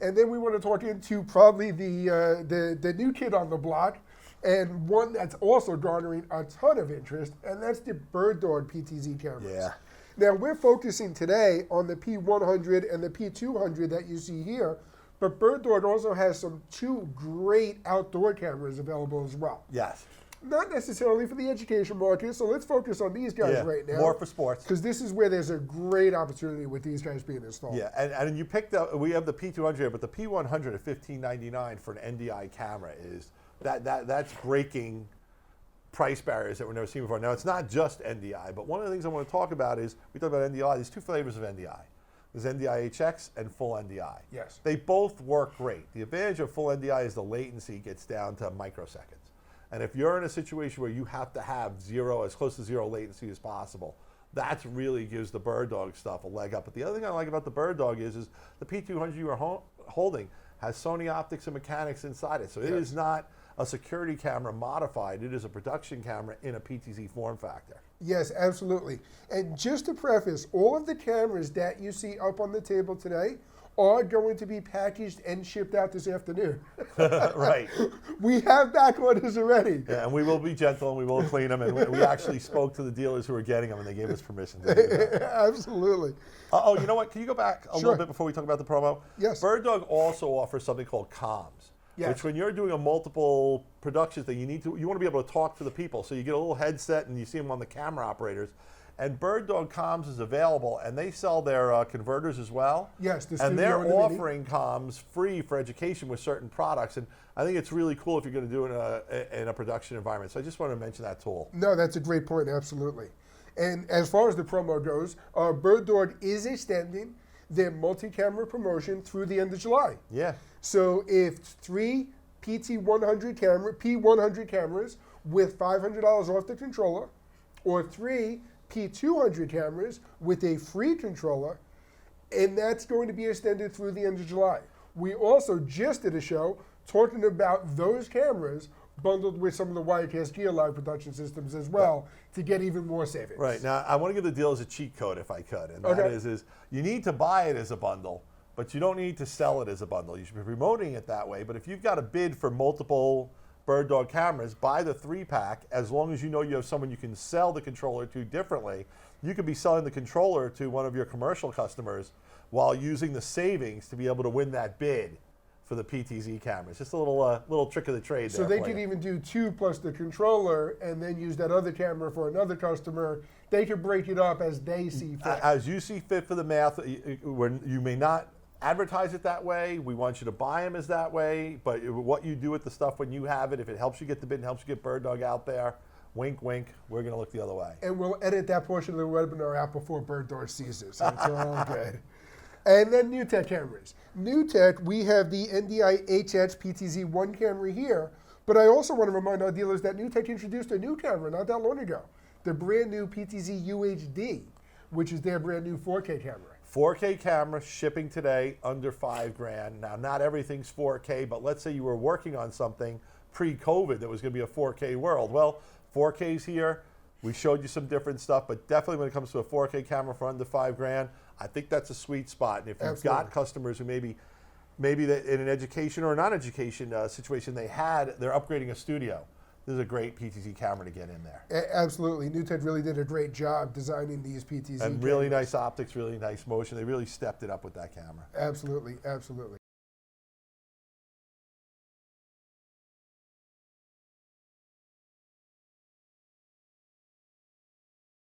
And then we want to talk into probably the new kid on the block, and one that's also garnering a ton of interest, and that's the BirdDog PTZ cameras. Yeah. Now, we're focusing today on the P100 and the P200 that you see here, but BirdDog also has two great outdoor cameras available as well. Yes. Not necessarily for the education market, so let's focus on these guys right now. More for sports. Because this is where there's a great opportunity with these guys being installed. Yeah, and you picked up, we have the P200 here, but the P100 at $15.99 for an NDI camera is, that's breaking price barriers that we've never seen before. Now, it's not just NDI, but one of the things I want to talk about is, we talk about NDI, there's two flavors of NDI. There's NDI HX and full NDI. Yes. They both work great. The advantage of full NDI is the latency gets down to microseconds. And if you're in a situation where you have to have as close to zero latency as possible, that really gives the BirdDog stuff a leg up. But the other thing I like about the BirdDog is the P200 you are holding has Sony optics and mechanics inside it. So it is not a security camera modified. It is a production camera in a PTZ form factor. Yes, absolutely. And just to preface, all of the cameras that you see up on the table today are going to be packaged and shipped out this afternoon. Right. We have back orders already. Yeah, and we will be gentle and we will clean them. And we actually spoke to the dealers who were getting them and they gave us permission to do that. Absolutely. Oh, you know what? Can you go back a little bit before we talk about the promo? Yes. BirdDog also offers something called comms. Yes. Which when you're doing a multiple production thing, you want to be able to talk to the people. So you get a little headset and you see them on the camera operators. And BirdDog comms is available, and they sell their converters as well. Yes, and they're offering comms free for education with certain products. And I think it's really cool if you're going to do it in a production environment. So I just want to mention that tool. No, that's a great point, absolutely. And as far as the promo goes, BirdDog is extending their multi-camera promotion through the end of July. Yeah. So if 3 P100 cameras with $500 off the controller, or 3 P200 cameras with a free controller, and that's going to be extended through the end of July. We also just did a show talking about those cameras bundled with some of the Wirecast Gear Live production systems as well to get even more savings. Right. Now, I want to give the dealers a cheat code if I could, and that is you need to buy it as a bundle, but you don't need to sell it as a bundle. You should be promoting it that way, but if you've got a bid for multiple BirdDog cameras, buy the 3-pack. As long as you know you have someone you can sell the controller to differently, you could be selling the controller to one of your commercial customers while using the savings to be able to win that bid for the PTZ cameras. Just a little trick of the trade there. So they could even do 2 plus the controller and then use that other camera for another customer. They could break it up as they see fit. As you see fit for the math, when you may not advertise it that way. We want you to buy them as that way, but what you do with the stuff when you have it, if it helps you get the bid and helps you get BirdDog out there, wink, wink, we're going to look the other way. And we'll edit that portion of the webinar out before BirdDog sees it, so it's all good. And then NewTek cameras. NewTek, we have the NDI HX PTZ1 camera here, but I also want to remind our dealers that NewTek introduced a new camera not that long ago, the brand new PTZUHD, which is their brand new 4K camera. 4K camera shipping today under $5,000. Now, not everything's 4K, but let's say you were working on something pre-COVID that was going to be a 4K world. Well, 4K's here. We showed you some different stuff, but definitely when it comes to a 4K camera for under $5,000, I think that's a sweet spot. And if you've got customers who maybe in an education or a non-education situation they're upgrading a studio, this is a great PTZ camera to get in there. Absolutely. NewTek really did a great job designing these PTZ cameras. And really nice optics, really nice motion. They really stepped it up with that camera. Absolutely, absolutely.